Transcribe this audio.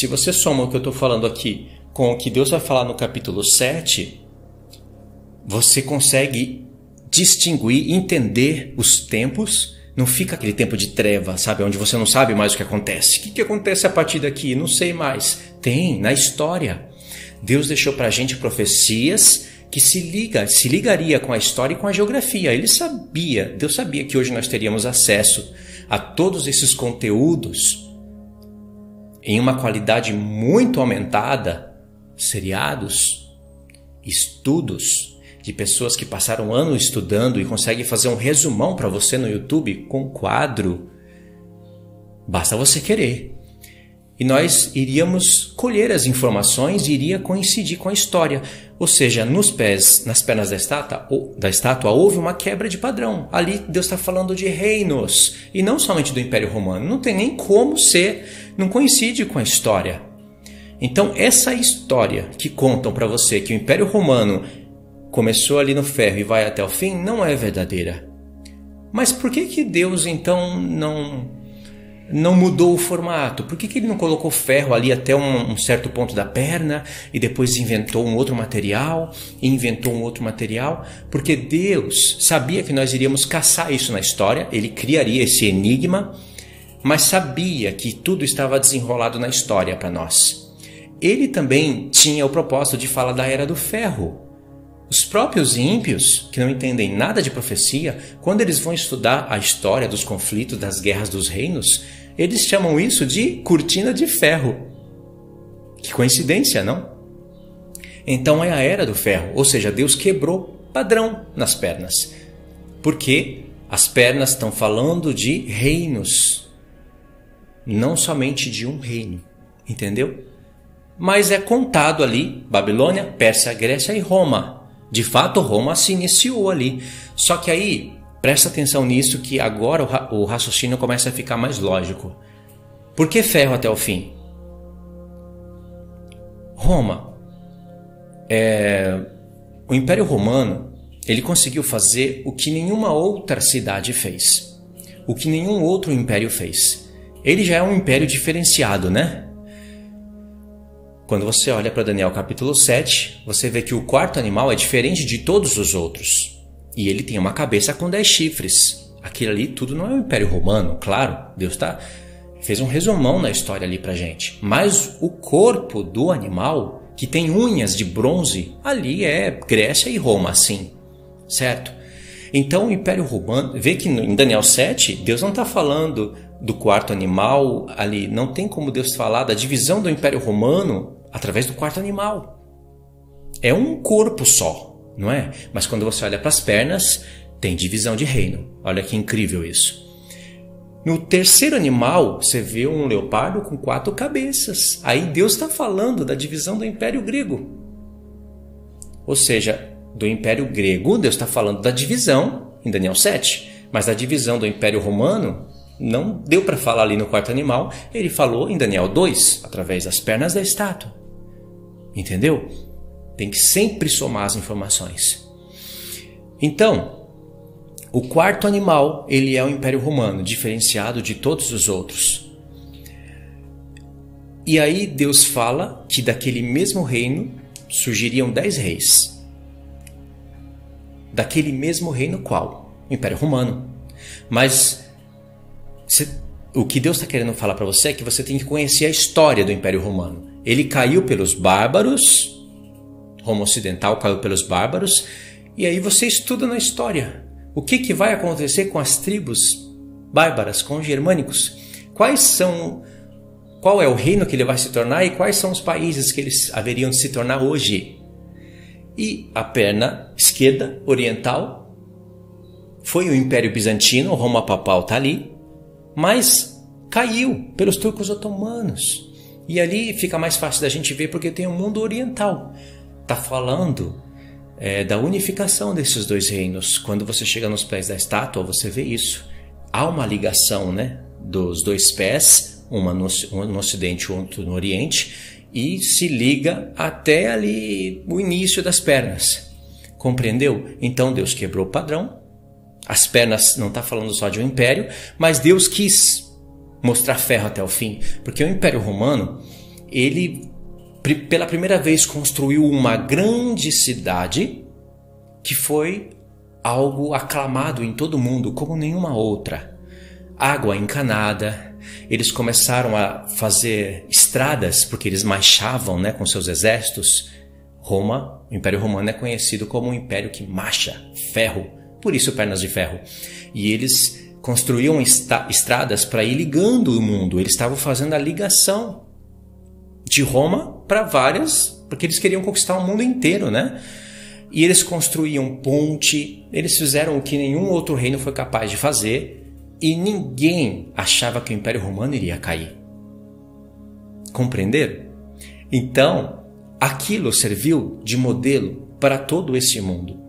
se você soma o que eu estou falando aqui com o que Deus vai falar no capítulo 7, você consegue distinguir, entender os tempos. Não fica aquele tempo de treva, sabe? Onde você não sabe mais o que acontece. O que acontece a partir daqui? Não sei mais. Tem, na história. Deus deixou pra gente profecias que se ligaria com a história e com a geografia. Deus sabia que hoje nós teríamos acesso a todos esses conteúdos em uma qualidade muito aumentada, seriados, estudos de pessoas que passaram anos estudando e conseguem fazer um resumão para você no YouTube com quadro. Basta você querer. E nós iríamos colher as informações e iria coincidir com a história. Ou seja, nas pernas da estátua houve uma quebra de padrão. Ali Deus está falando de reinos e não somente do Império Romano. Não tem nem como ser, não coincide com a história. Então essa história que contam para você que o Império Romano começou ali no ferro e vai até o fim, não é verdadeira. Mas por que Deus então não mudou o formato? Por que ele não colocou ferro ali até um certo ponto da perna e depois inventou um outro material e inventou um outro material? Porque Deus sabia que nós iríamos caçar isso na história, ele criaria esse enigma, mas sabia que tudo estava desenrolado na história para nós. Ele também tinha o propósito de falar da Era do Ferro. Os próprios ímpios, que não entendem nada de profecia, quando eles vão estudar a história dos conflitos, das guerras dos reinos, eles chamam isso de cortina de ferro. Que coincidência, não? Então é a Era do Ferro, ou seja, Deus quebrou padrão nas pernas. Porque as pernas estão falando de reinos, não somente de um reino, entendeu? Mas é contado ali Babilônia, Pérsia, Grécia e Roma. De fato, Roma se iniciou ali. Só que aí, presta atenção nisso que agora o raciocínio começa a ficar mais lógico. Por que ferro até o fim? Roma. O Império Romano, ele conseguiu fazer o que nenhuma outra cidade fez. O que nenhum outro império fez. Ele já é um império diferenciado, né? Quando você olha para Daniel capítulo 7, você vê que o quarto animal é diferente de todos os outros. E ele tem uma cabeça com 10 chifres. Aquilo ali tudo não é o Império Romano, claro. Deus fez um resumão na história ali pra gente. Mas o corpo do animal, que tem unhas de bronze, ali é Grécia e Roma, sim. Certo? Então o Império Romano, vê que em Daniel 7, Deus não está falando do quarto animal ali. Não tem como Deus falar da divisão do Império Romano através do quarto animal. É um corpo só, não é? Mas quando você olha para as pernas, tem divisão de reino. Olha que incrível isso. No terceiro animal, você vê um leopardo com 4 cabeças. Aí Deus está falando da divisão do Império Grego. Ou seja, do Império Grego, Deus está falando da divisão em Daniel 7. Mas da divisão do Império Romano, não deu para falar ali no quarto animal. Ele falou em Daniel 2, através das pernas da estátua. Entendeu? Tem que sempre somar as informações. Então, o quarto animal, ele é o Império Romano, diferenciado de todos os outros. E aí Deus fala que daquele mesmo reino surgiriam 10 reis. Daquele mesmo reino qual? O Império Romano. Mas o que Deus está querendo falar para você é que você tem que conhecer a história do Império Romano. Ele caiu pelos bárbaros, Roma Ocidental caiu pelos bárbaros, e aí você estuda na história. O que vai acontecer com as tribos bárbaras, com os germânicos? Qual é o reino que ele vai se tornar e quais são os países que eles haveriam de se tornar hoje? E a perna esquerda, oriental, foi o Império Bizantino, Roma Papal está ali, mas caiu pelos turcos otomanos. E ali fica mais fácil da gente ver porque tem o mundo oriental. Está falando da unificação desses dois reinos. Quando você chega nos pés da estátua, você vê isso. Há uma ligação, né, dos dois pés, uma no ocidente e outro no oriente, e se liga até ali o início das pernas. Compreendeu? Então Deus quebrou o padrão. As pernas não está falando só de um império, mas Deus quis mostrar ferro até o fim, porque o Império Romano, ele pela primeira vez construiu uma grande cidade que foi algo aclamado em todo o mundo como nenhuma outra. Água encanada, eles começaram a fazer estradas porque eles marchavam, né, com seus exércitos. Roma, o Império Romano é conhecido como um império que marcha, ferro, por isso pernas de ferro. E eles construíam estradas para ir ligando o mundo, eles estavam fazendo a ligação de Roma para várias, porque eles queriam conquistar o mundo inteiro, né? E eles construíam ponte, eles fizeram o que nenhum outro reino foi capaz de fazer, e ninguém achava que o Império Romano iria cair. Compreenderam? Então, aquilo serviu de modelo para todo esse mundo.